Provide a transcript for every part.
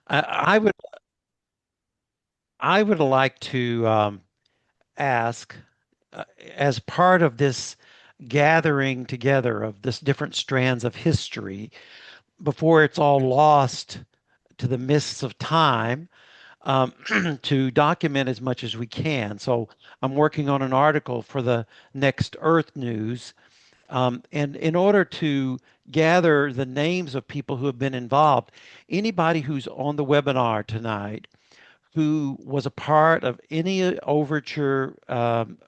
I would like to ask, as part of this gathering together of this different strands of history, before it's all lost to the mists of time, um, to document as much as we can. So I'm working on an article for the next Earth News. And in order to gather the names of people who have been involved, anybody who's on the webinar tonight who was a part of any overture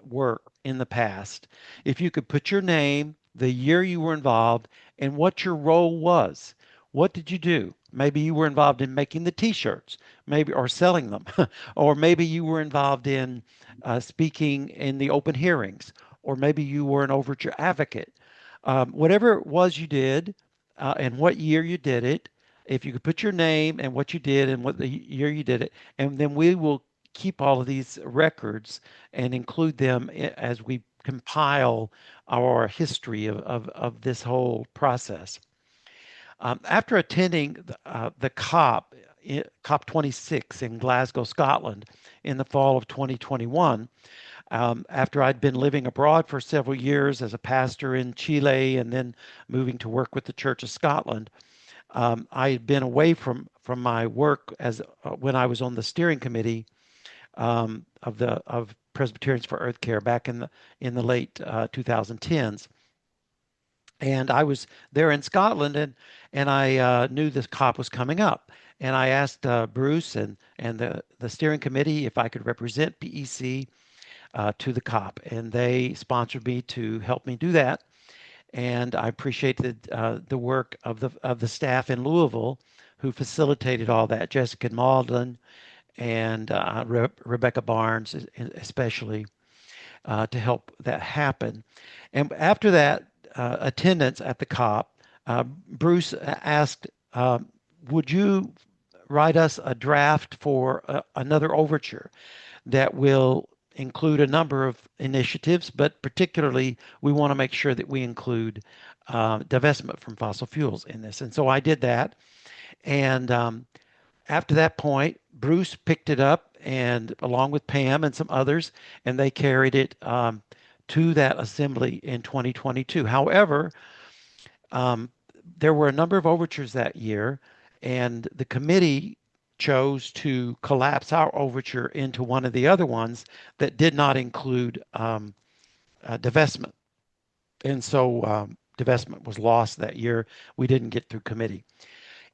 work in the past, if you could put your name, the year you were involved, and what your role was. What did you do? Maybe you were involved in making the T-shirts, maybe, or selling them, or maybe you were involved in speaking in the open hearings, or maybe you were an overture advocate. Whatever it was you did, and what year you did it, if you could put your name and what you did and what the year you did it, and then we will keep all of these records and include them as we compile our history of this whole process. After attending the COP 26 in Glasgow, Scotland, in the fall of 2021, after I'd been living abroad for several years as a pastor in Chile and then moving to work with the Church of Scotland, I had been away from my work as when I was on the steering committee of Presbyterians for Earth Care back in the late 2010s, and I was there in Scotland, and I knew this COP was coming up, and I asked Bruce and the steering committee if I could represent PEC to the COP, and they sponsored me to help me do that. And I appreciated the work of the staff in Louisville who facilitated all that. Jessica Maudlin and Rebecca Barnes, especially, to help that happen. And after that attendance at the COP, Bruce asked, "Would you write us a draft for another overture that will include a number of initiatives, but particularly we want to make sure that we include divestment from fossil fuels in this." And so I did that. And after that point, Bruce picked it up and along with Pam and some others, and they carried it to that assembly in 2022. However, um, there were a number of overtures that year, and the committee chose to collapse our overture into one of the other ones that did not include divestment. And so divestment was lost that year. We didn't get through committee.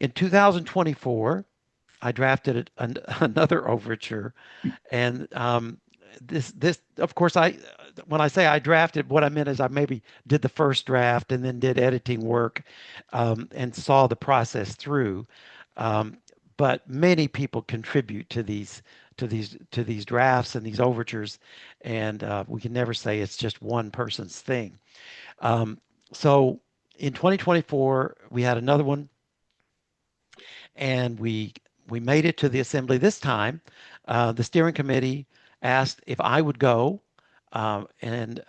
In 2024, I drafted another overture, and this of course I when I say I drafted, what I meant is I maybe did the first draft and then did editing work, and saw the process through. Um, but many people contribute to these drafts and these overtures, and we can never say it's just one person's thing. Um, so in 2024, we had another one, and we made it to the assembly this time. The steering committee asked if I would go and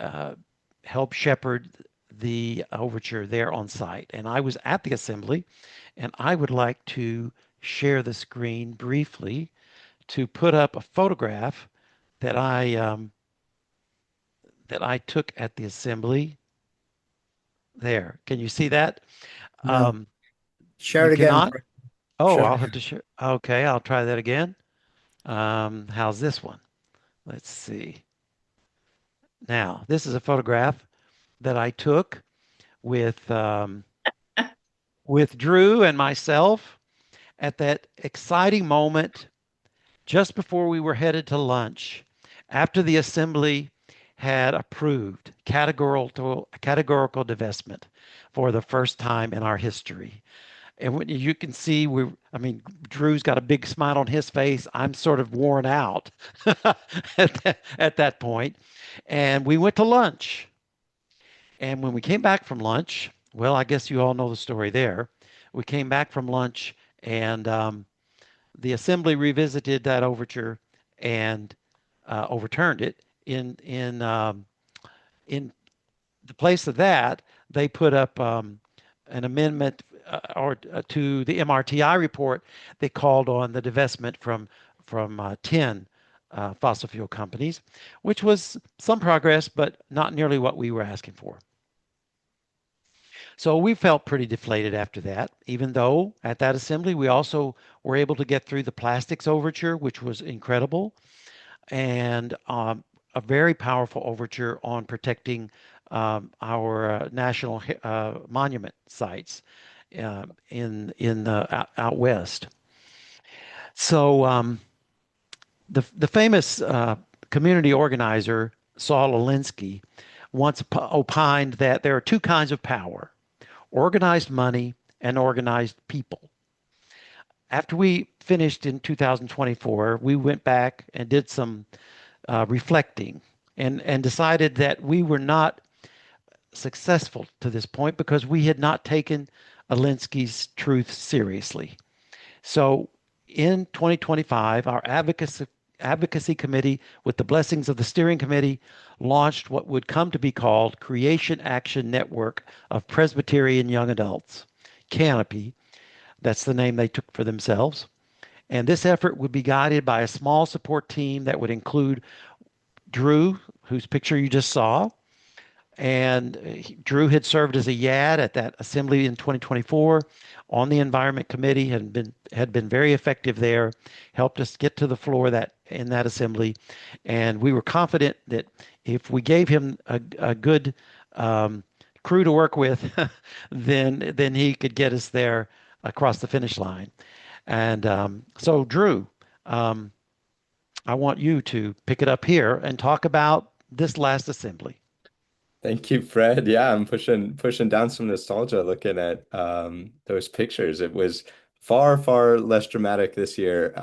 help shepherd the overture there on site. And I was at the assembly, and I would like to share the screen briefly to put up a photograph that I took at the assembly. There, can you see that? No. Um, Share you it again. cannot. Oh, Share it I'll have again. to share. Okay, I'll try that again. How's this one? Let's see. Now, this is a photograph that I took with with Drew and myself at that exciting moment just before we were headed to lunch, after the assembly had approved categorical divestment for the first time in our history. And when you can see, I mean, Drew's got a big smile on his face. I'm sort of worn out at that point. And we went to lunch. And when we came back from lunch, well, I guess you all know the story there. We came back from lunch, and the assembly revisited that overture and overturned it. In the place of that, they put up an amendment to the MRTI report, they called on the divestment from 10 fossil fuel companies, which was some progress, but not nearly what we were asking for. So we felt pretty deflated after that, even though at that assembly we also were able to get through the plastics overture, which was incredible, and a very powerful overture on protecting our national monument sites in the out west. So the famous community organizer Saul Alinsky once opined that there are two kinds of power: organized money and organized people. After we finished in 2024, we went back and did some reflecting and decided that we were not successful to this point because we had not taken Alinsky's truth seriously. So in 2025, our advocacy committee, with the blessings of the steering committee, launched what would come to be called Creation Action Network of Presbyterian Young Adults, Canopy. That's the name they took for themselves. And this effort would be guided by a small support team that would include Drew, whose picture you just saw. And Drew had served as a YAD at that assembly in 2024 on the Environment Committee, had been very effective there, helped us get to the floor that in that assembly, and we were confident that if we gave him a good crew to work with, then he could get us there across the finish line. And so, Drew, um, I want you to pick it up here and talk about this last assembly. Thank you, Fred. Yeah, I'm pushing down some nostalgia looking at those pictures. It was far, far less dramatic this year,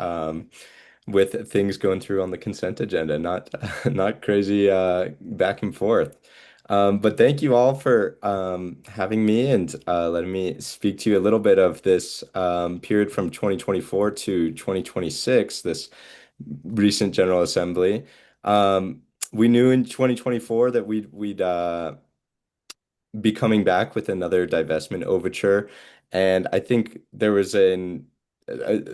with things going through on the consent agenda, not not crazy back and forth. But thank you all for having me and letting me speak to you a little bit of this period from 2024 to 2026, this recent General Assembly. Um, we knew in 2024 that we'd be coming back with another divestment overture. And I think there was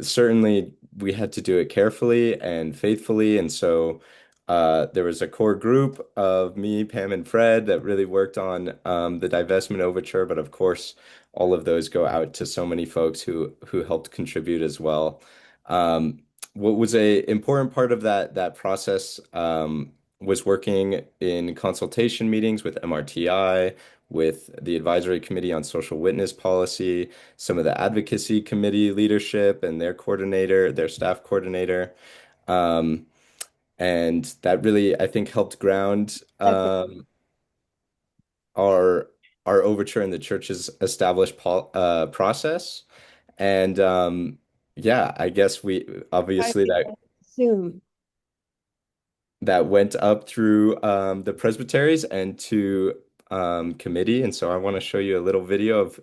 certainly we had to do it carefully and faithfully. And so there was a core group of me, Pam, and Fred that really worked on the divestment overture. But of course, all of those go out to so many folks who helped contribute as well. What was a important part of that process was working in consultation meetings with MRTI, with the Advisory Committee on Social Witness Policy, some of the Advocacy Committee leadership and their coordinator, their staff coordinator. Um, and that really, I think, helped ground our our overture in the church's established process. And yeah, I guess we obviously Zoom. that went up through the presbyteries and to committee. And so I want to show you a little video of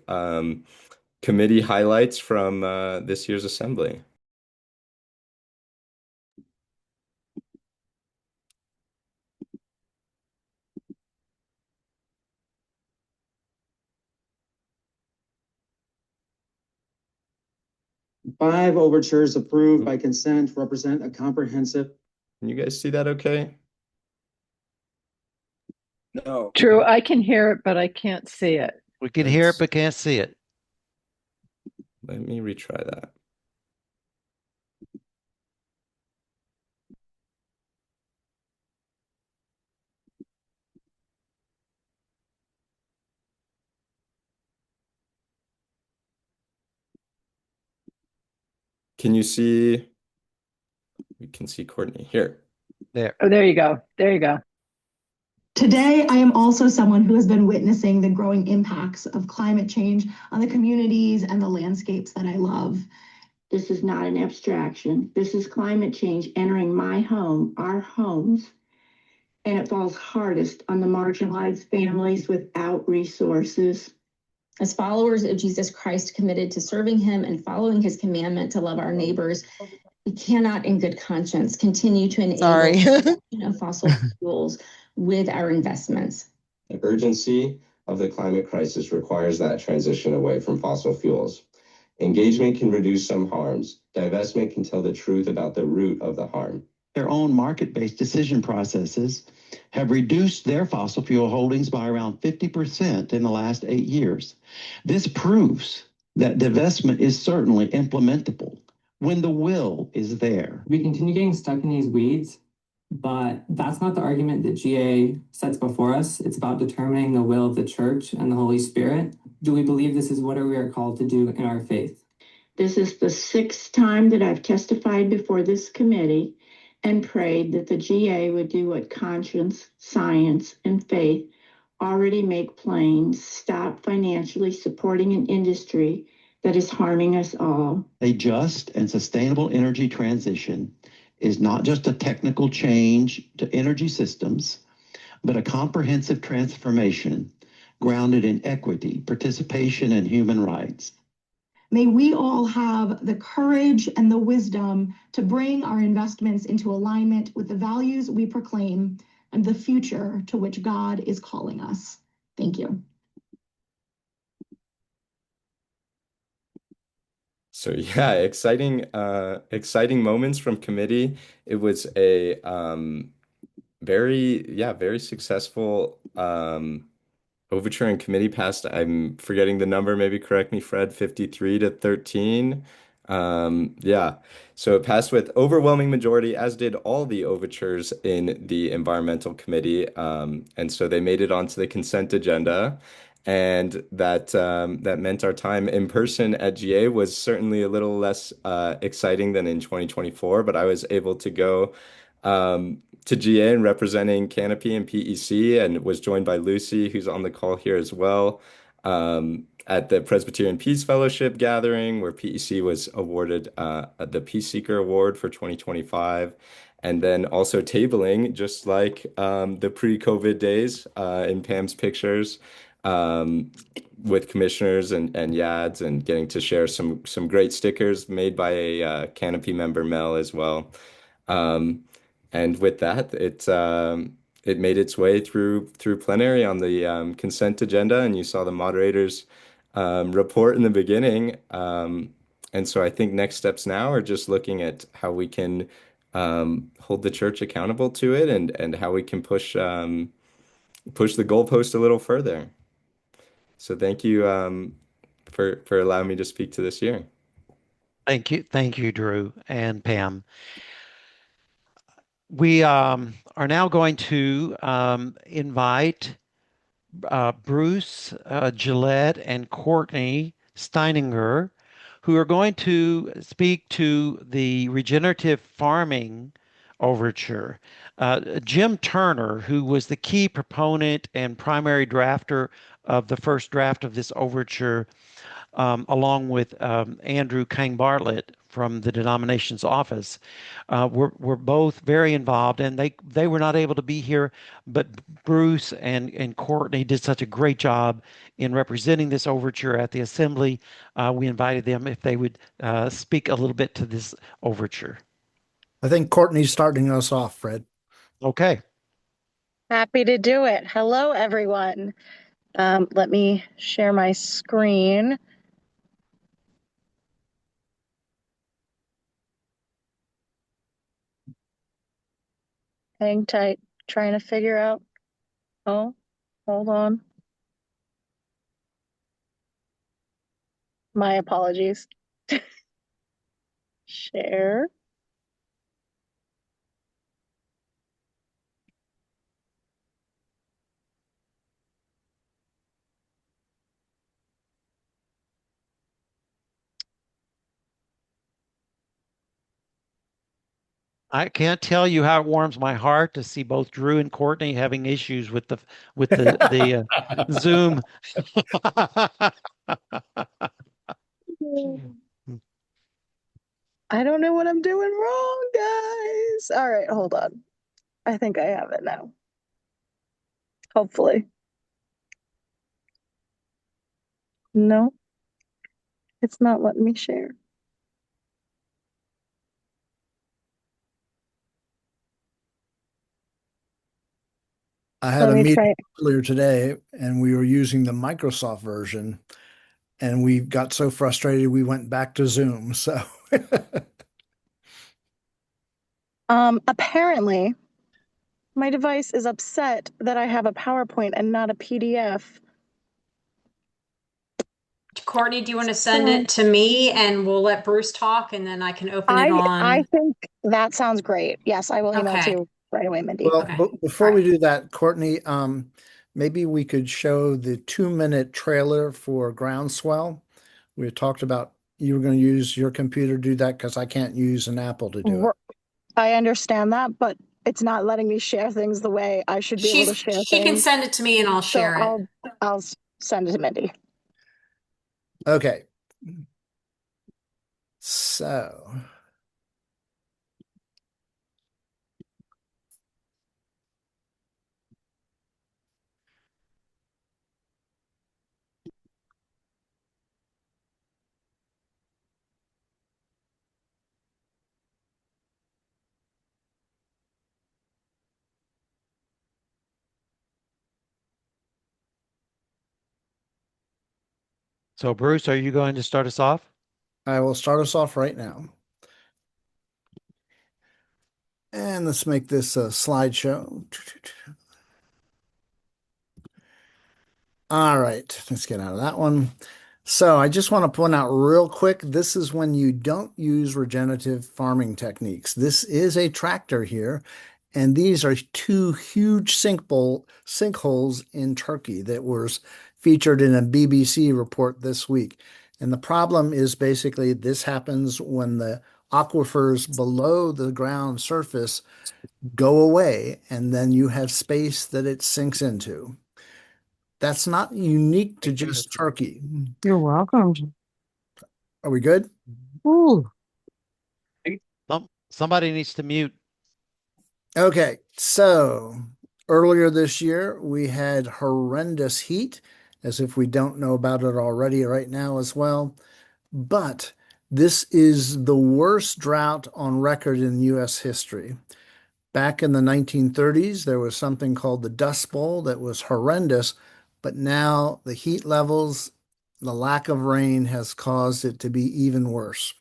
committee highlights from this year's assembly. 5 overtures approved by consent represent a comprehensive. Can you guys see that okay? No. True, I can hear it, but I can't see it. We can hear it but can't see it. Let me retry that. Can you see? We can see Courtney here. There. Oh, there you go. There you go. Today, I am also someone who has been witnessing the growing impacts of climate change on the communities and the landscapes that I love. This is not an abstraction. This is climate change entering my home, our homes, and it falls hardest on the marginalized families without resources. As followers of Jesus Christ committed to serving him and following his commandment to love our neighbors, we cannot in good conscience continue to enable fossil fuels with our investments. The urgency of the climate crisis requires that transition away from fossil fuels. Engagement can reduce some harms. Divestment can tell the truth about the root of the harm. Their own market-based decision processes have reduced their fossil fuel holdings by around 50% in the last 8 years. This proves that divestment is certainly implementable when the will is there. We continue getting stuck in these weeds, but that's not the argument that GA sets before us. It's about determining the will of the church and the Holy Spirit. Do we believe this is what we are called to do in our faith? This is the 6th time that I've testified before this committee and prayed that the GA would do what conscience, science, and faith already make plain: stop financially supporting an industry that is harming us all. A just and sustainable energy transition is not just a technical change to energy systems, but a comprehensive transformation grounded in equity, participation, and human rights. May we all have the courage and the wisdom to bring our investments into alignment with the values we proclaim and the future to which God is calling us. Thank you. So yeah, exciting moments from committee. It was a very successful Overture in committee passed. I'm forgetting the number, maybe correct me, Fred, 53 to 13. Yeah. So it passed with overwhelming majority, as did all the overtures in the environmental committee. And so they made it onto the consent agenda. And that meant our time in person at GA was certainly a little less exciting than in 2024, but I was able to go to GA and representing Canopy and PEC, and was joined by Lucy, who's on the call here as well, at the Presbyterian Peace Fellowship gathering, where PEC was awarded the Peace Seeker Award for 2025. And then also tabling, just like the pre-COVID days in Pam's pictures, with commissioners and YADs, and getting to share some great stickers made by a Canopy member, Mel, as well. And with that, it made its way through plenary on the consent agenda, and you saw the moderator's report in the beginning. And so I think next steps now are just looking at how we can hold the church accountable to it, and how we can push the goalpost a little further. So thank you for allowing me to speak to this year. Thank you, Drew and Pam. We are now going to invite Bruce Gillette and Courtney Steininger, who are going to speak to the regenerative farming overture. Jim Turner, who was the key proponent and primary drafter of the first draft of this overture, along with Andrew Kang Bartlett from the denomination's office, were both very involved, and they were not able to be here, but Bruce and Courtney did such a great job in representing this overture at the assembly. We invited them if they would speak a little bit to this overture. I think Courtney's starting us off, Fred. Okay. Happy to do it. Hello, everyone. Let me share my screen. Hang tight, trying to figure out. Oh, hold on. My apologies. Share. I can't tell you how it warms my heart to see both Drew and Courtney having issues with the Zoom. I don't know what I'm doing wrong, guys. All right, hold on. I think I have it now. Hopefully. No, it's not letting me share. I had Let a me meeting try. earlier today and we were using the Microsoft version and we got so frustrated we went back to Zoom. So Apparently, my device is upset that I have a PowerPoint and not a PDF. Courtney, do you want to send it to me and we'll let Bruce talk and then I can open it I on? think that sounds great. Yes, I will email it to Okay. you right away, Mindy. well, Okay. but before All we right. do that, Courtney, maybe we could show the 2-minute trailer for Groundswell. We had talked about you were going to use your computer to do that because I can't use an Apple to do it. I understand that, but it's not letting me share things the way I should be able to share She can things. send it to me and I'll So share it. I'll send it to Mindy. Okay. So So, Bruce, are you going to start us off? I will start us off right now. And let's make this a slideshow. All right, let's get out of that one. So I just want to point out real quick, this is when you don't use regenerative farming techniques. This is a tractor here, and these are two huge sinkholes in Turkey that was featured in a BBC report this week. And the problem is basically this happens when the aquifers below the ground surface go away, and then you have space that it sinks into. That's not unique to just Turkey. You're welcome. Are we good? Ooh. Somebody needs to mute. Okay, so earlier this year we had horrendous heat, as if we don't know about it already right now as well. But this is the worst drought on record in US history. Back in the 1930s, there was something called the Dust Bowl that was horrendous, but now the heat levels, the lack of rain has caused it to be even worse.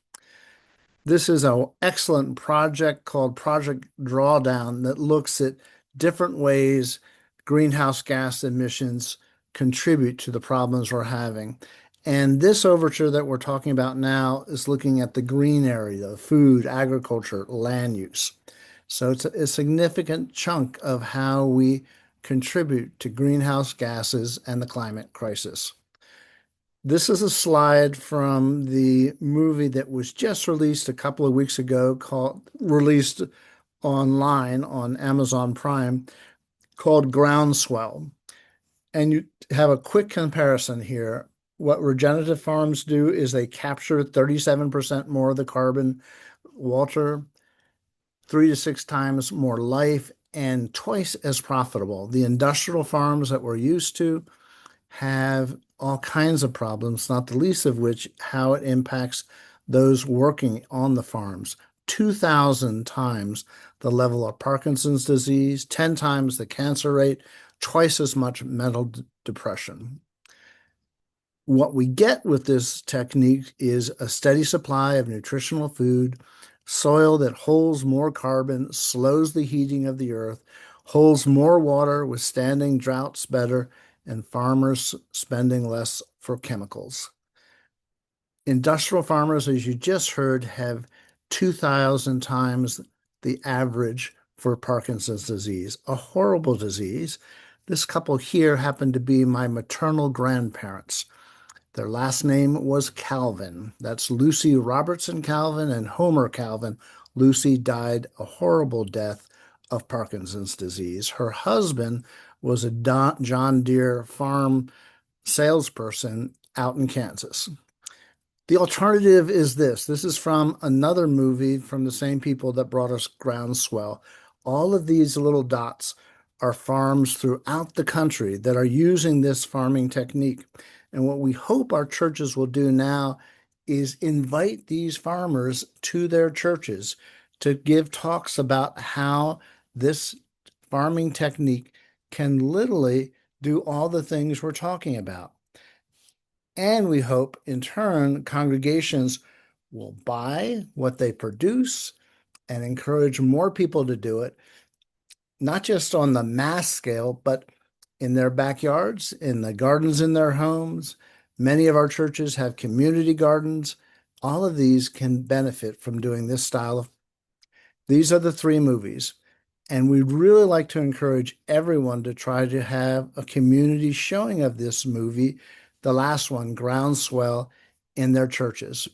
This is an excellent project called Project Drawdown that looks at different ways greenhouse gas emissions contribute to the problems we're having. And this overture that we're talking about now is looking at the green area, food, agriculture, land use. So it's a significant chunk of how we contribute to greenhouse gases and the climate crisis. This is a slide from the movie that was just released a couple of weeks ago, released online on Amazon Prime, called Groundswell. And you have a quick comparison here. What regenerative farms do is they capture 37% more of the carbon, water, 3 to 6 times more life, and twice as profitable. The industrial farms that we're used to have all kinds of problems, not the least of which how it impacts those working on the farms. 2,000 times the level of Parkinson's disease, 10 times the cancer rate, twice as much mental depression. What we get with this technique is a steady supply of nutritional food, soil that holds more carbon, slows the heating of the earth, holds more water, withstanding droughts better, and farmers spending less for chemicals. Industrial farmers, as you just heard, have 2,000 times the average for Parkinson's disease, a horrible disease. This couple here happened to be my maternal grandparents. Their last name was Calvin. That's Lucy Robertson Calvin and Homer Calvin. Lucy died a horrible death of Parkinson's disease. Her husband was a John Deere farm salesperson out in Kansas. The alternative is this. This is from another movie from the same people that brought us Groundswell. All of these little dots are farms throughout the country that are using this farming technique. And what we hope our churches will do now is invite these farmers to their churches to give talks about how this farming technique can literally do all the things we're talking about. And we hope, in turn, congregations will buy what they produce and encourage more people to do it, not just on the mass scale, but in their backyards, in the gardens in their homes. Many of our churches have community gardens. All of these can benefit from doing this style of. These are the 3 movies. And we'd really like to encourage everyone to try to have a community showing of this movie, the last one, Groundswell, in their churches.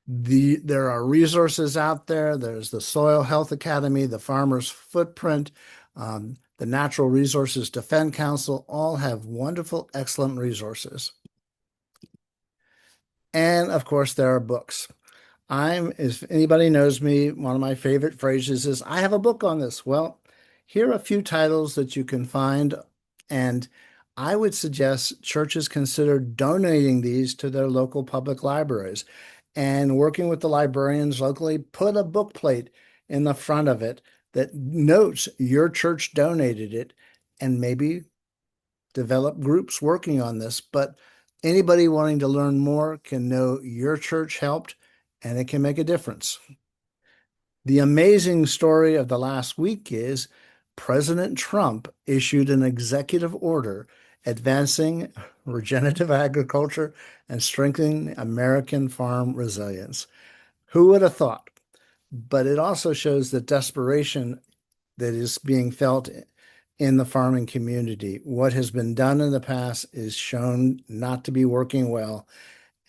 There are resources out there. There's the Soil Health Academy, the Farmer's Footprint, the Natural Resources Defense Council, all have wonderful, excellent resources. And of course, there are books. If anybody knows me, one of my favorite phrases is, I have a book on this. Well, here are a few titles that you can find, and I would suggest churches consider donating these to their local public libraries and working with the librarians locally, put a book plate in the front of it that notes your church donated it, and maybe develop groups working on this. But anybody wanting to learn more can know your church helped, and it can make a difference. The amazing story of the last week is President Trump issued an executive order advancing regenerative agriculture and strengthening American farm resilience. Who would have thought? But it also shows the desperation that is being felt in the farming community. What has been done in the past is shown not to be working well.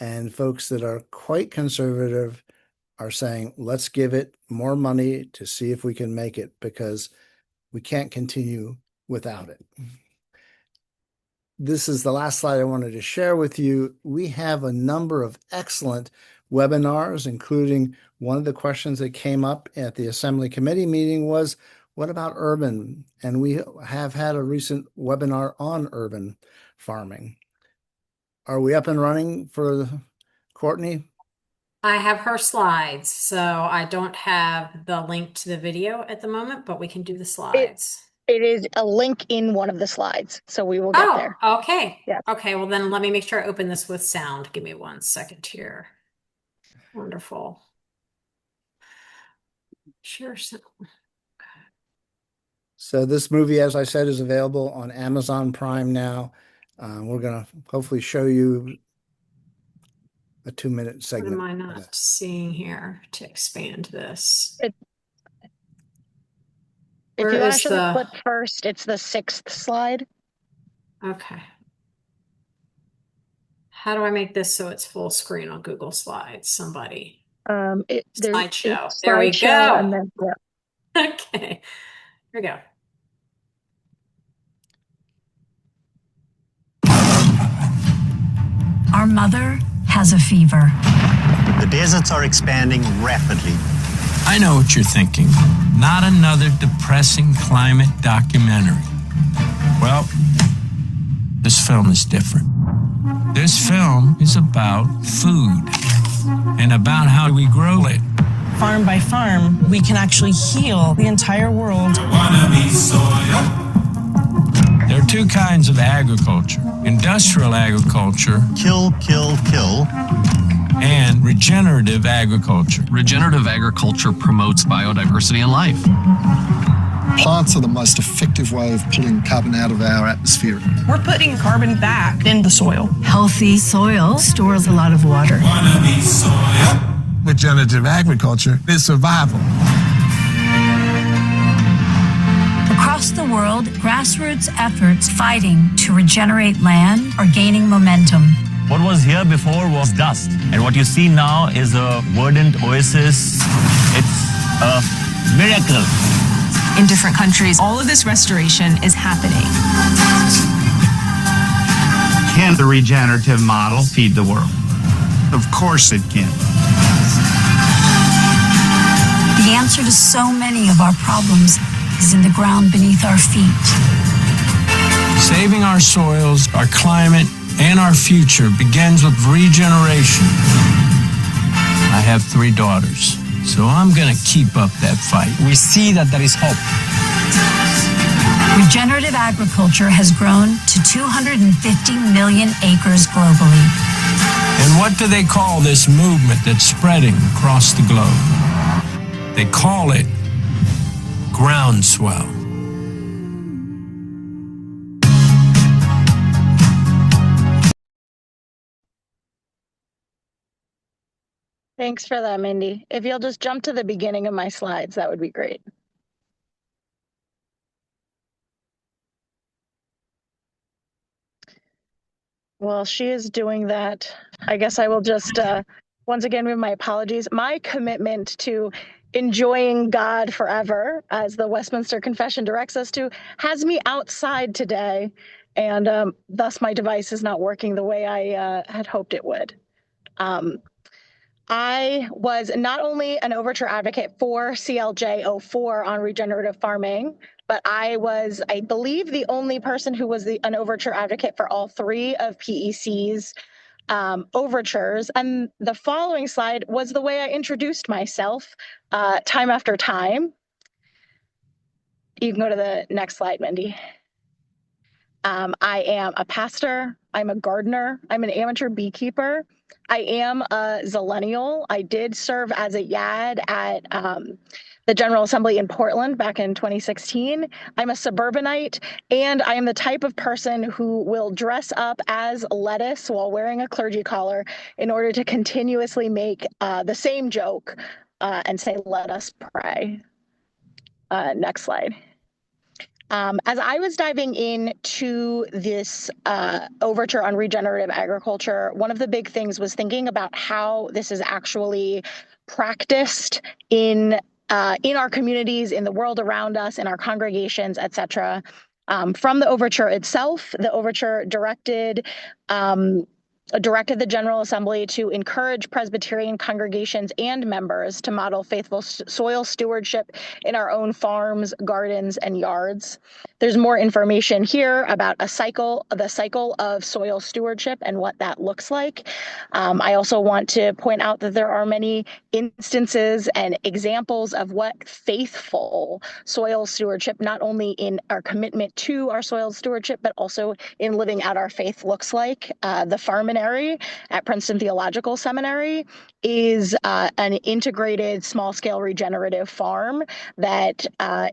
And folks that are quite conservative are saying, let's give it more money to see if we can make it, because we can't continue without it. This is the last slide I wanted to share with you. We have a number of excellent webinars, including one of the questions that came up at the Assembly Committee meeting was, what about urban? And we have had a recent webinar on urban farming. Are we up and running for Courtney? I have her slides, so I don't have the link to the video at the moment, but we can do the slides. It is a link in one of the slides, so we will get there. Okay. Yeah. Okay, well then let me make sure I open this with sound. Give me 1 second here. Wonderful. Sure. So this movie, as I said, is available on Amazon Prime now. We're going to hopefully show you a 2-minute segment. What am I not seeing here to expand this? If you want to show the clip first, it's the 6th slide. Okay. How do I make this so it's full screen on Google Slides? Somebody. Slideshow. There we go. And then, yeah. Okay. Here we go. Our mother has a fever. The deserts are expanding rapidly. I know what you're thinking. Not another depressing climate documentary. Well, this film is different. This film is about food and about how we grow it. Farm by farm, we can actually heal the entire world. There are 2 kinds of agriculture. Industrial agriculture. Kill, kill, kill. And regenerative agriculture. Regenerative agriculture promotes biodiversity and life. Plants are the most effective way of pulling carbon out of our atmosphere. We're putting carbon back in the soil. Healthy soil stores a lot of water. Regenerative agriculture is survival. Across the world, grassroots efforts fighting to regenerate land are gaining momentum. What was here before was dust, and what you see now is a verdant oasis. It's a miracle. In different countries, all of this restoration is happening. Can the regenerative model feed the world? Of course it can. The answer to so many of our problems is in the ground beneath our feet. Saving our soils, our climate, and our future begins with regeneration. I have 3 daughters, so I'm going to keep up that fight. We see that there is hope. Regenerative agriculture has grown to 250 million acres globally. And what do they call this movement that's spreading across the globe? They call it groundswell. Thanks for that, Mindy. If you'll just jump to the beginning of my slides, that would be great. While she is doing that, I guess I will just once again with my apologies. My commitment to enjoying God forever, as the Westminster Confession directs us to, has me outside today, and thus my device is not working the way I had hoped it would. I was not only an Overture advocate for CLJ 04 on regenerative farming, but I was, I believe, the only person who was an Overture advocate for all three of PEC's overtures. And the following slide was the way I introduced myself time after time. You can go to the next slide, Mindy. I am a pastor. I'm a gardener. I'm an amateur beekeeper. I am a zillennial. I did serve as a YAD at the General Assembly in Portland back in 2016. I'm a suburbanite, and I am the type of person who will dress up as lettuce while wearing a clergy collar in order to continuously make the same joke and say, "Let us pray." Next slide. As I was diving into this overture on regenerative agriculture, one of the big things was thinking about how this is actually practiced in our communities, in the world around us, in our congregations, etc. From the overture itself, the overture directed the General Assembly to encourage Presbyterian congregations and members to model faithful soil stewardship in our own farms, gardens, and yards. There's more information here about the cycle of soil stewardship and what that looks like. I also want to point out that there are many instances and examples of what faithful soil stewardship, not only in our commitment to our soil stewardship, but also in living out our faith looks like. The Farminary at Princeton Theological Seminary is an integrated small-scale regenerative farm that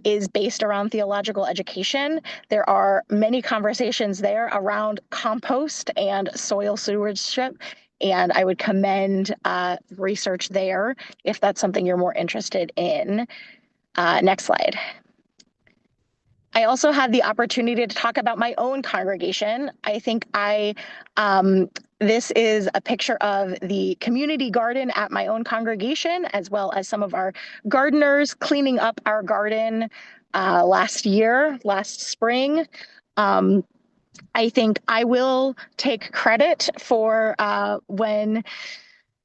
is based around theological education. There are many conversations there around compost and soil stewardship, and I would commend research there if that's something you're more interested in. Next slide. I also had the opportunity to talk about my own congregation. I think this is a picture of the community garden at my own congregation, as well as some of our gardeners cleaning up our garden last spring. I think I will take credit for when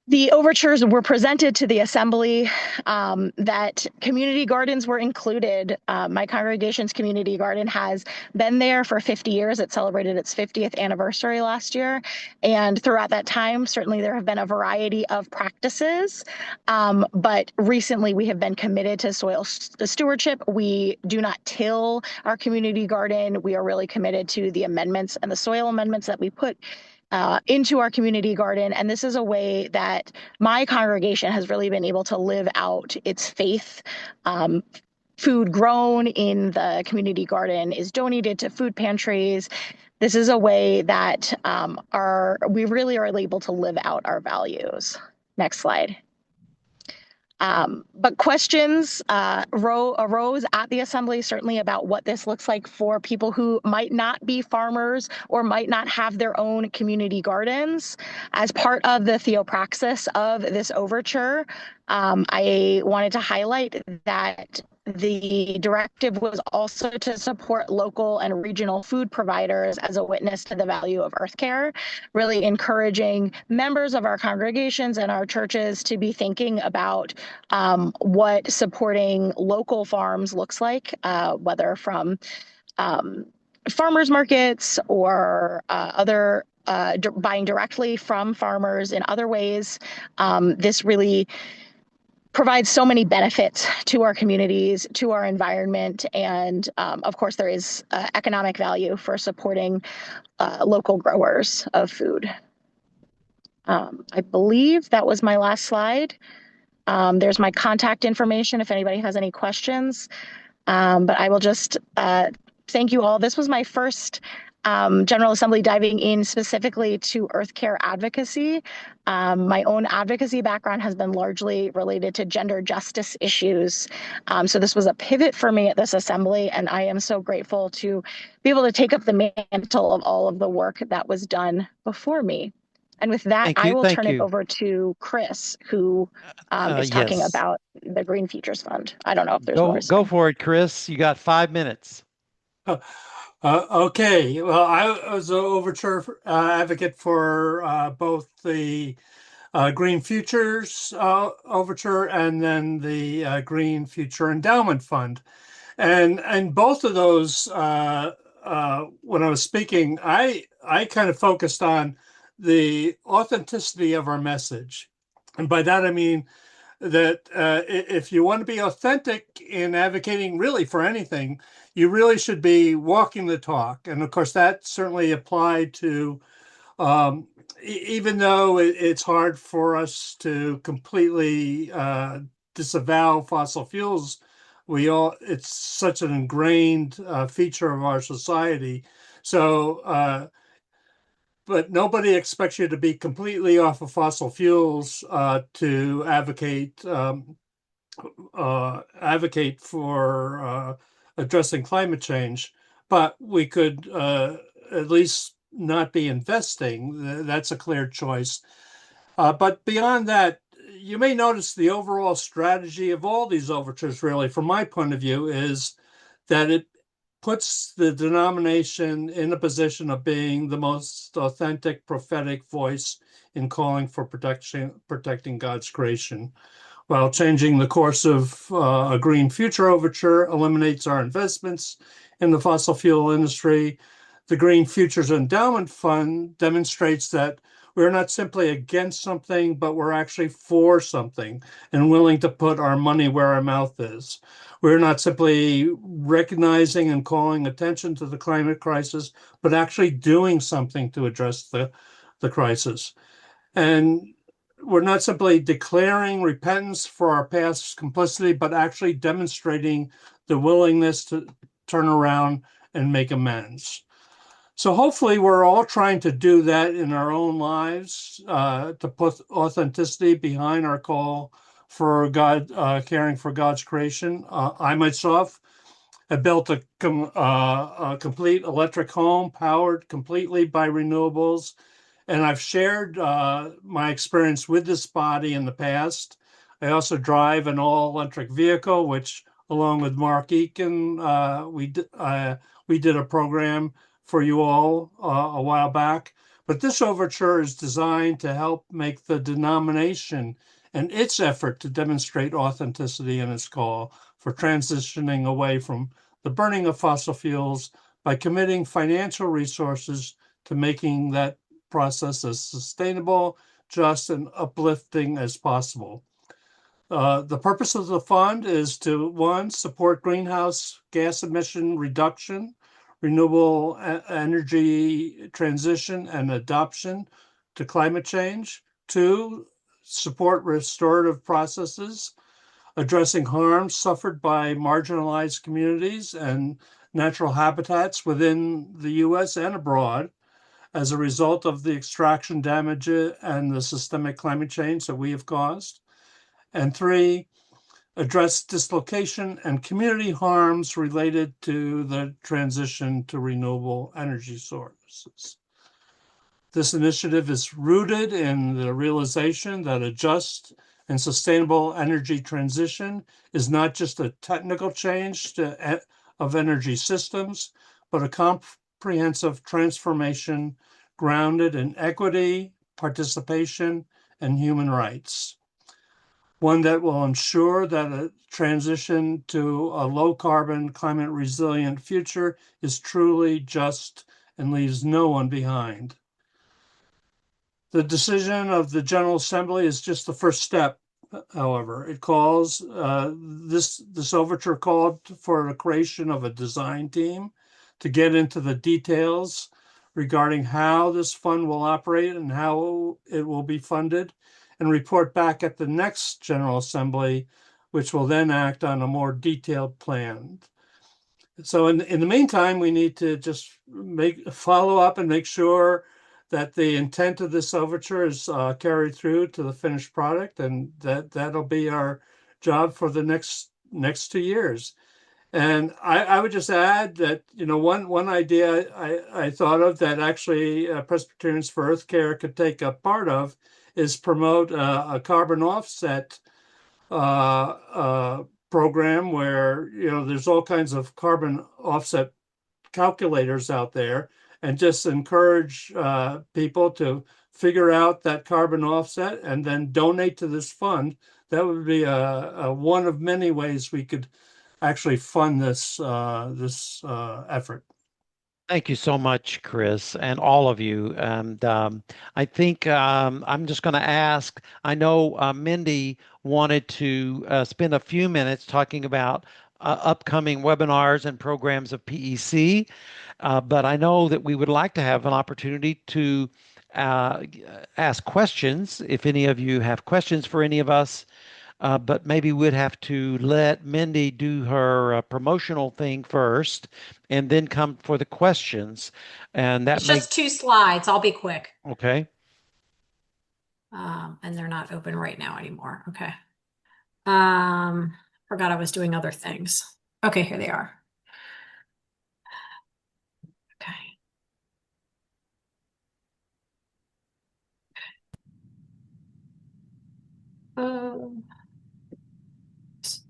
the overtures were presented to the assembly, that community gardens were included. My congregation's community garden has been there for 50 years. It celebrated its 50th anniversary last year. And throughout that time, certainly there have been a variety of practices. But recently we have been committed to soil stewardship. We do not till our community garden. We are really committed to the amendments and the soil amendments that we put into our community garden. And this is a way that my congregation has really been able to live out its faith. Food grown in the community garden is donated to food pantries. This is a way that we really are able to live out our values. Next slide. But questions arose at the assembly, certainly about what this looks like for people who might not be farmers or might not have their own community gardens. As part of the theopraxis of this overture, I wanted to highlight that the directive was also to support local and regional food providers as a witness to the value of earth care, really encouraging members of our congregations and our churches to be thinking about what supporting local farms looks like, whether from farmers markets or other buying directly from farmers in other ways. This really provides so many benefits to our communities, to our environment, and of course, there is economic value for supporting local growers of food. I believe that was my last slide. There's my contact information if anybody has any questions. But I will just thank you all. This was my first General Assembly diving in specifically to Earth Care advocacy. My own advocacy background has been largely related to gender justice issues. So this was a pivot for me at this assembly, and I am so grateful to be able to take up the mantle of all of the work that was done before me. And with that, I will turn it over to Chris, who is talking Yes. about the Green Futures Fund. I don't know if there's more to say. Go for it, Chris. You got 5 minutes. Okay. Well, I was an Overture advocate for both the Green Futures Overture and then the Green Future Endowment Fund. And both of those, when I was speaking, I kind of focused on the authenticity of our message. And by that, I mean that if you want to be authentic in advocating really for anything, you really should be walking the talk. And of course, that certainly applied to, even though it's hard for us to completely disavow fossil fuels, it's such an ingrained feature of our society. So, but nobody expects you to be completely off of fossil fuels to advocate for addressing climate change. But we could at least not be investing. That's a clear choice. But beyond that, you may notice the overall strategy of all these overtures, really, from my point of view, is that it puts the denomination in a position of being the most authentic prophetic voice in calling for protecting God's creation. While changing the course of a Green Future Overture eliminates our investments in the fossil fuel industry, the Green Futures Endowment Fund demonstrates that we're not simply against something, but we're actually for something and willing to put our money where our mouth is. We're not simply recognizing and calling attention to the climate crisis, but actually doing something to address the crisis. And we're not simply declaring repentance for our past complicity, but actually demonstrating the willingness to turn around and make amends. So hopefully we're all trying to do that in our own lives, to put authenticity behind our call for God, caring for God's creation. I myself have built a complete electric home powered completely by renewables. And I've shared my experience with this body in the past. I also drive an all-electric vehicle, which, along with Mark Eakin, we did a program for you all a while back. But this overture is designed to help make the denomination and its effort to demonstrate authenticity in its call for transitioning away from the burning of fossil fuels by committing financial resources to making that process as sustainable, just, and uplifting as possible. The purpose of the fund is to, one, support greenhouse gas emission reduction, renewable energy transition and adoption to climate change. Two, support restorative processes, addressing harms suffered by marginalized communities and natural habitats within the US and abroad as a result of the extraction damage and the systemic climate change that we have caused. And three, address dislocation and community harms related to the transition to renewable energy sources. This initiative is rooted in the realization that a just and sustainable energy transition is not just a technical change of energy systems, but a comprehensive transformation grounded in equity, participation, and human rights. One that will ensure that a transition to a low-carbon, climate-resilient future is truly just and leaves no one behind. The decision of the General Assembly is just the first step however. It calls this overture called for the creation of a design team to get into the details regarding how this fund will operate and how it will be funded, and report back at the next General Assembly, which will then act on a more detailed plan. So in the meantime, we need to just follow up and make sure that the intent of this overture is carried through to the finished product, and that'll be our job for the next 2 years. And I would just add that, one idea I thought of that actually Presbyterians for Earth Care could take a part of is promote a carbon offset program where, there's all kinds of carbon offset calculators out there, and just encourage people to figure out that carbon offset and then donate to this fund. That would be a one of many ways we could actually fund this effort. Thank you so much, Chris, and all of you. And I think I'm just going to ask. I know Mindy wanted to spend a few minutes talking about upcoming webinars and programs of PEC, but I know that we would like to have an opportunity to ask questions if any of you have questions for any of us. But maybe we'd have to let Mindy do her promotional thing first and then come for the questions. And that It's just 2 slides. I'll be quick. Okay. And they're not open right now anymore. Okay. Forgot I was doing other things. Okay, here they are. Okay.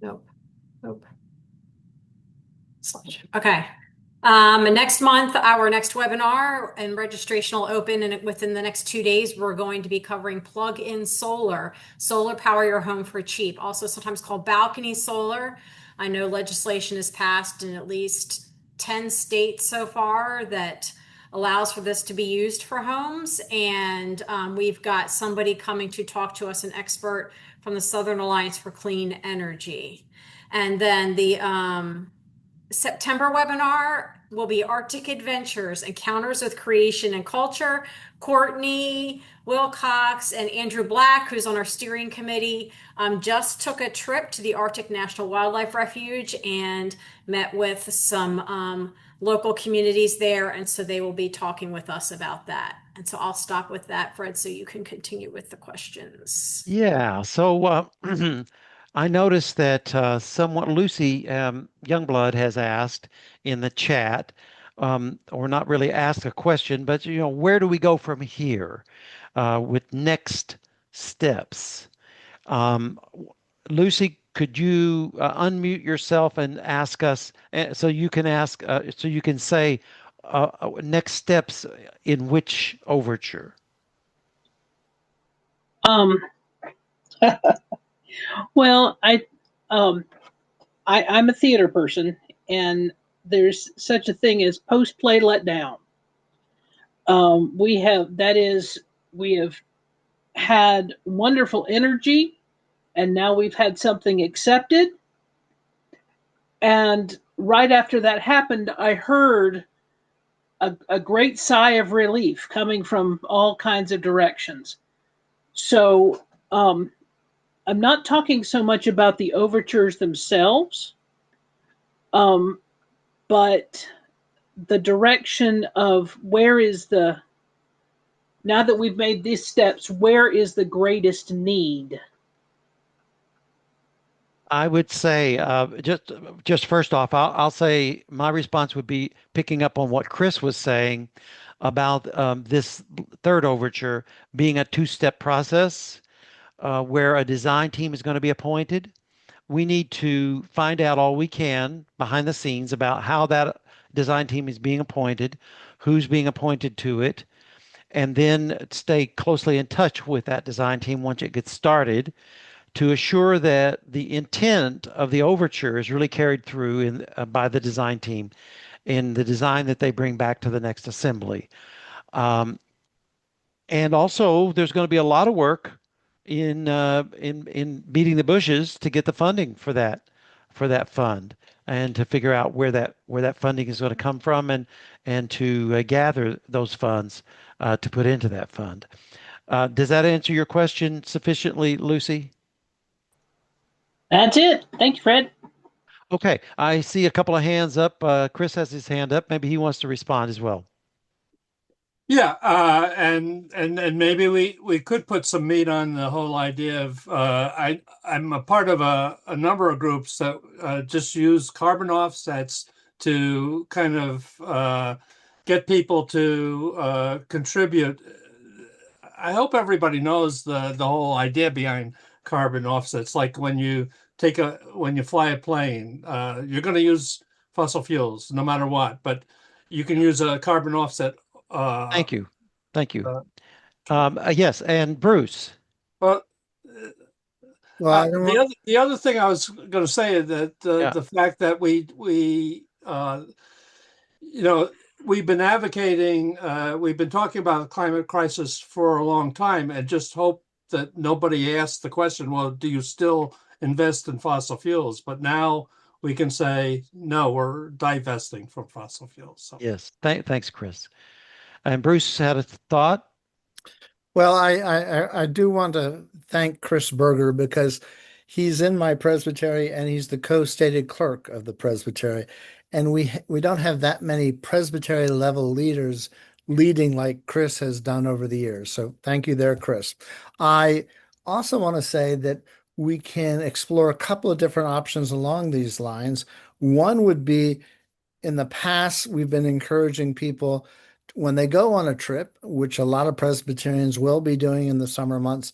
Nope. Nope. Okay. Next month, our next webinar and registration will open, and within the next 2 days, we're going to be covering plug-in solar power your home for cheap, also sometimes called balcony solar. I know legislation is passed in at least 10 states so far that allows for this to be used for homes. And we've got somebody coming to talk to us, an expert from the Southern Alliance for Clean Energy. And then the September webinar will be Arctic Adventures, Encounters with Creation and Culture. Courtney Wilcox and Andrew Black, who's on our steering committee, just took a trip to the Arctic National Wildlife Refuge and met with some local communities there. And so they will be talking with us about that. And so I'll stop with that, Fred, so you can continue with the questions. Yeah. So I noticed that somewhat Lucy Youngblood has asked in the chat, or not really asked a question, but where do we go from here with next steps? Lucy, could you unmute yourself and ask us so you can ask so you can say next steps in which overture? Well, I'm a theater person, and there's such a thing as post-play letdown. We have had wonderful energy, and now we've had something accepted. And right after that happened, I heard a great sigh of relief coming from all kinds of directions. So I'm not talking so much about the overtures themselves, but the direction of now that we've made these steps, where is the greatest need? I would say just first off, I'll say my response would be picking up on what Chris was saying about this third overture being a two-step process where a design team is going to be appointed. We need to find out all we can behind the scenes about how that design team is being appointed, who's being appointed to it, and then stay closely in touch with that design team once it gets started to assure that the intent of the overture is really carried through by the design team in the design that they bring back to the next assembly. And also, there's going to be a lot of work in beating the bushes to get the funding for that fund and to figure out where that funding is going to come from and to gather those funds to put into that fund. Does that answer your question sufficiently, Lucy? That's it. Thank you, Fred. Okay, I see a couple of hands up. Chris has his hand up. Maybe he wants to respond as well. Yeah, and maybe we could put some meat on the whole idea of I'm a part of a number of groups that just use carbon offsets to kind of get people to contribute. I hope everybody knows the whole idea behind carbon offsets. Like when you fly a plane, you're going to use fossil fuels no matter what, but you can use a carbon offset. Thank you. Thank you. Uh, Yes, and Bruce. Well, Well, I don't want. the other thing I was going to say is that Yeah. the fact that you know we've been advocating, we've been talking about the climate crisis for a long time, and just hope that nobody asks the question, well, do you still invest in fossil fuels? But now we can say no, we're divesting from fossil fuels. So. Yes. Thanks, Chris. And Bruce had a thought. Well, I do want to thank Chris Berger because he's in my presbytery and he's the co-stated clerk of the presbytery, and we don't have that many presbytery level leaders leading like Chris has done over the years. So thank you there, Chris. I also want to say that we can explore a couple of different options along these lines. One would be in the past, we've been encouraging people when they go on a trip, which a lot of Presbyterians will be doing in the summer months,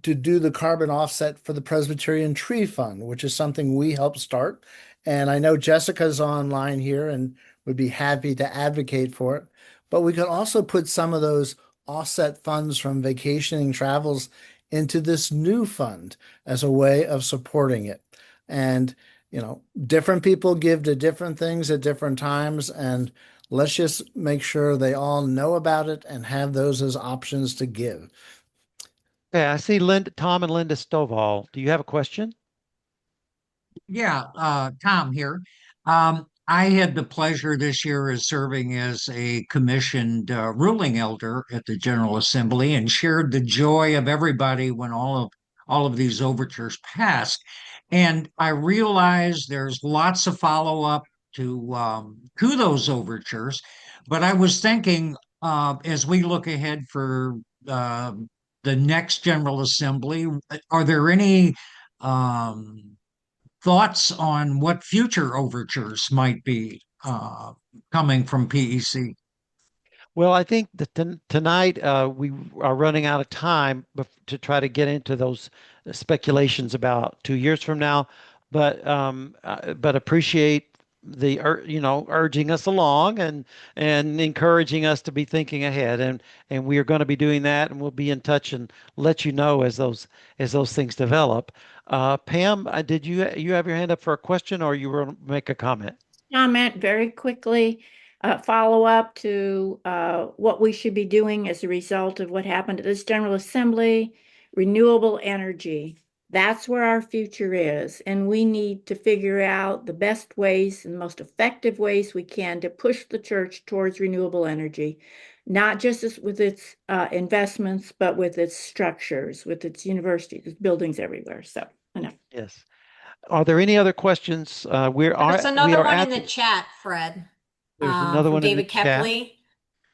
to do the carbon offset for the Presbyterian Tree Fund, which is something we helped start. And I know Jessica's online here and would be happy to advocate for it. But we could also put some of those offset funds from vacationing travels into this new fund as a way of supporting it. And, different people give to different things at different times. And let's just make sure they all know about it and have those as options to give. Yeah, I see Tom and Linda Stovall. Do you have a question? Yeah, Tom here. I had the pleasure this year of serving as a commissioned ruling elder at the General Assembly and shared the joy of everybody when all of these overtures passed. And I realized there's lots of follow-up to those overtures. But I was thinking as we look ahead for uh, the next General Assembly, are there any thoughts on what future overtures might be coming from PEC? Well, I think that tonight we are running out of time to try to get into those speculations about 2 years from now, but appreciate urging us along and encouraging us to be thinking ahead, and we are going to be doing that, and we'll be in touch and let you know as those things develop. Pam, did you have your hand up for a question, or you were to make a comment? Comment very quickly, follow up to what we should be doing as a result of what happened at this General Assembly, renewable energy. That's where our future is. And we need to figure out the best ways and most effective ways we can to push the church towards renewable energy, not just with its investments, but with its structures, with its universities, its buildings everywhere. So enough. Yes. Are there any other questions? There's We another are one in at the chat, Fred, there's another from one in the David chat. Kepley.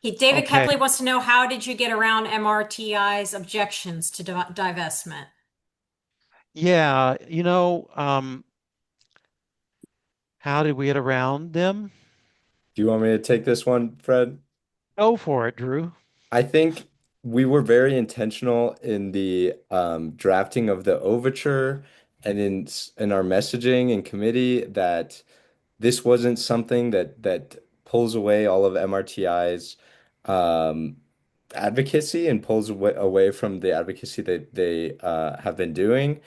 David Okay. Kepley wants to know, how did you get around MRTI's objections to divestment? Yeah, how did we get around them? Do you want me to take this one, Fred? Go for it, Drew. I think we were very intentional in the drafting of the overture and in our messaging in committee that this wasn't something that pulls away all of MRTI's um, advocacy and pulls away from the advocacy that they have been doing,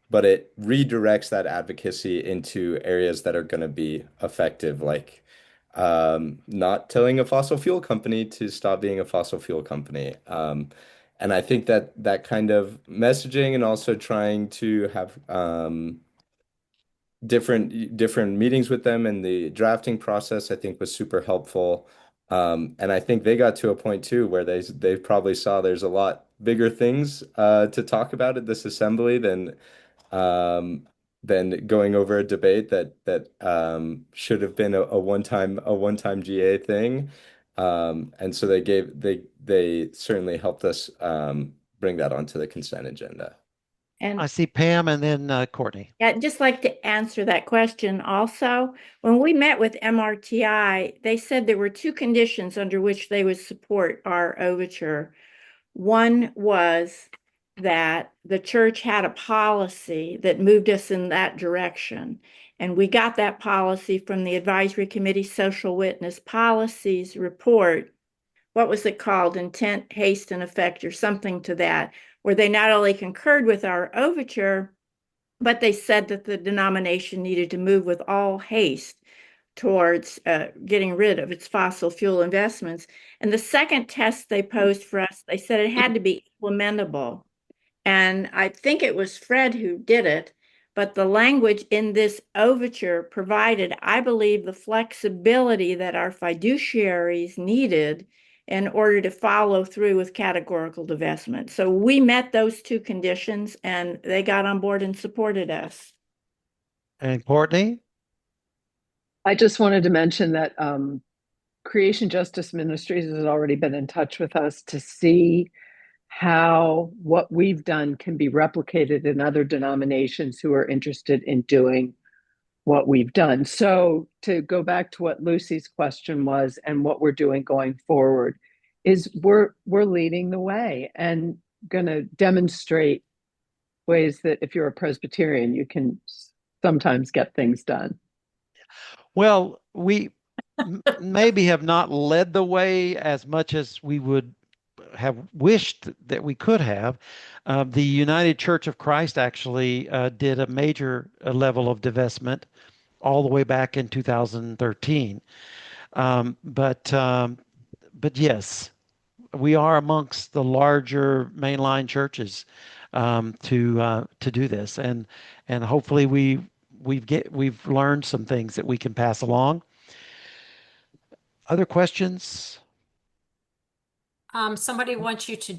but it redirects that advocacy into areas that are going to be effective, like not telling a fossil fuel company to stop being a fossil fuel company, And I think that that kind of messaging and also trying to have different meetings with them in the drafting process, I think was super helpful. And I think they got to a point too where they probably saw there's a lot bigger things to talk about at this assembly um, than going over a debate that should have been a one time GA thing. And so they certainly helped us bring that onto the consent agenda. And I see Pam and then Courtney. yeah, I'd just like to answer that question also. When we met with MRTI, they said there were two conditions under which they would support our overture. One was that the church had a policy that moved us in that direction. And we got that policy from the Advisory Committee Social Witness Policies report. What was it called? Intent, haste, and effect, or something to that, where they not only concurred with our overture, but they said that the denomination needed to move with all haste towards getting rid of its fossil fuel investments. And the second test they posed for us, they said it had to be implementable. And I think it was Fred who did it, but the language in this overture provided, I believe, the flexibility that our fiduciaries needed in order to follow through with categorical divestment. So we met those two conditions and they got on board and supported us. And Courtney? I just wanted to mention that Creation Justice Ministries has already been in touch with us to see how what we've done can be replicated in other denominations who are interested in doing what we've done. So to go back to what Lucy's question was and what we're doing going forward is we're leading the way and going to demonstrate ways that if you're a Presbyterian, you can sometimes get things done. Well, we maybe have not led the way as much as we would have wished that we could have. The United Church of Christ actually did a major level of divestment all the way back in 2013. But yes, we are amongst the larger mainline churches to do this, and hopefully we've learned some things that we can pass along. Other questions? Somebody wants you to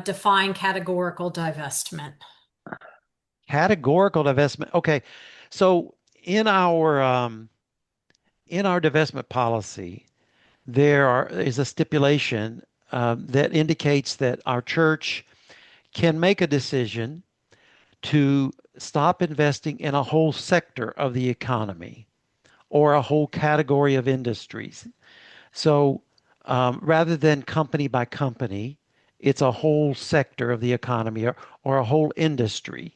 define categorical divestment. Categorical divestment. Okay, so in our divestment policy, is a stipulation that indicates that our church can make a decision to stop investing in a whole sector of the economy or a whole category of industries. So rather than company by company, it's a whole sector of the economy or a whole industry.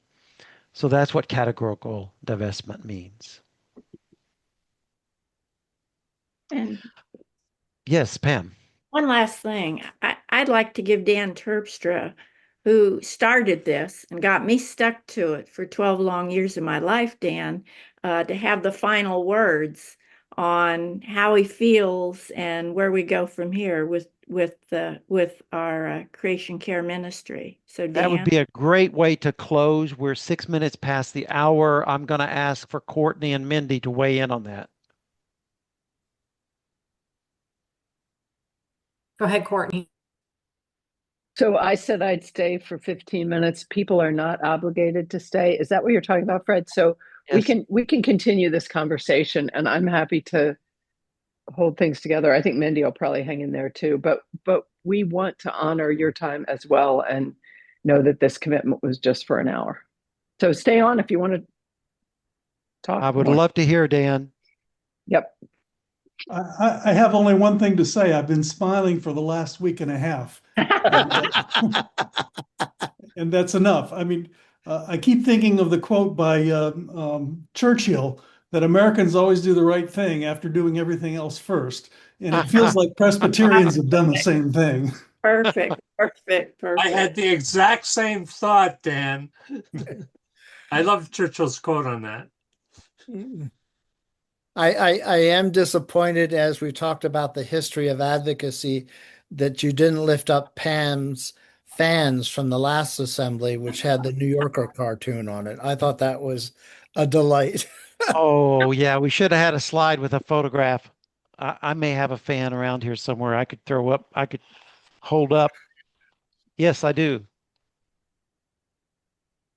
So that's what categorical divestment means. And yes, Pam. One last thing. I'd like to give Dan Terpstra, who started this and got me stuck to it for 12 long years of my life, Dan, to have the final words on how he feels and where we go from here with our Creation Care Ministry. So Dan. That would be a great way to close. We're 6 minutes past the hour. I'm going to ask for Courtney and Mindy to weigh in on that. Go ahead, Courtney. So I said I'd stay for 15 minutes. People are not obligated to stay. Is that what you're talking about, Fred? So yes. we can continue this conversation, and I'm happy to hold things together. I think Mindy will probably hang in there too. But we want to honor your time as well and know that this commitment was just for an hour. So stay on if you want to talk. I would love to hear, Dan. Yep. I have only one thing to say. I've been smiling for the last week and a half. And that's enough. I mean, I keep thinking of the quote by Churchill that Americans always do the right thing after doing everything else first. And it feels like Presbyterians have done the same thing. Perfect. I had the exact same thought, Dan. I love Churchill's quote on that. I am disappointed, as we talked about the history of advocacy, that you didn't lift up Pam's fans from the last assembly, which had the New Yorker cartoon on it. I thought that was a delight. Oh, yeah, we should have had a slide with a photograph. I may have a fan around here somewhere I could throw up, I could hold up. Yes, I do.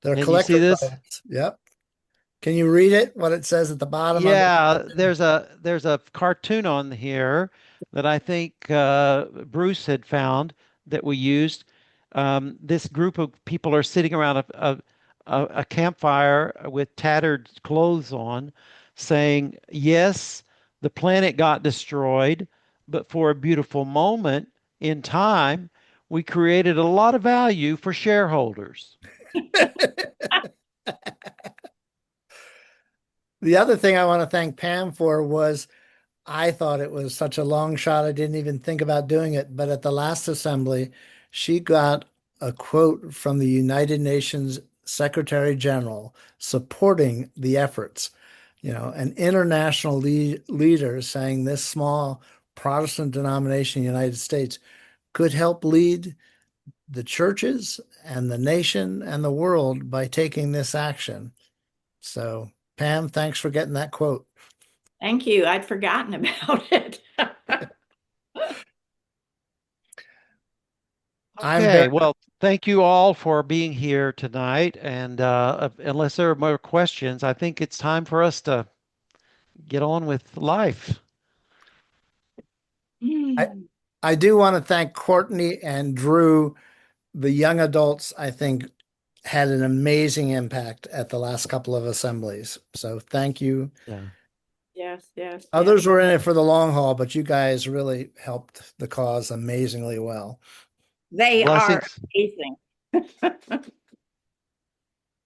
They're Can you see collector this? items. Yep. Can you read it? What it says at the bottom of it? Yeah, there's a cartoon on here that I think Bruce had found that we used. This group of people are sitting around a campfire with tattered clothes on, saying, "Yes, the planet got destroyed, but for a beautiful moment in time, we created a lot of value for shareholders." The other thing I want to thank Pam for was I thought it was such a long shot. I didn't even think about doing it. But at the last assembly, she got a quote from the United Nations Secretary General supporting the efforts. You know, an international leader saying this small Protestant denomination in the United States could help lead the churches and the nation and the world by taking this action. So, Pam, thanks for getting that quote. Thank you. I'd forgotten about it. I'm very Okay, well, thank you all for being here tonight. And unless there are more questions, I think it's time for us to get on with life. I, I do want to thank Courtney and Drew. The young adults, I think, had an amazing impact at the last couple of assemblies. So thank you. Yeah. Yes, yes, Others yes. were in it for the long haul, but you guys really helped the cause amazingly well. They are Blessings. amazing.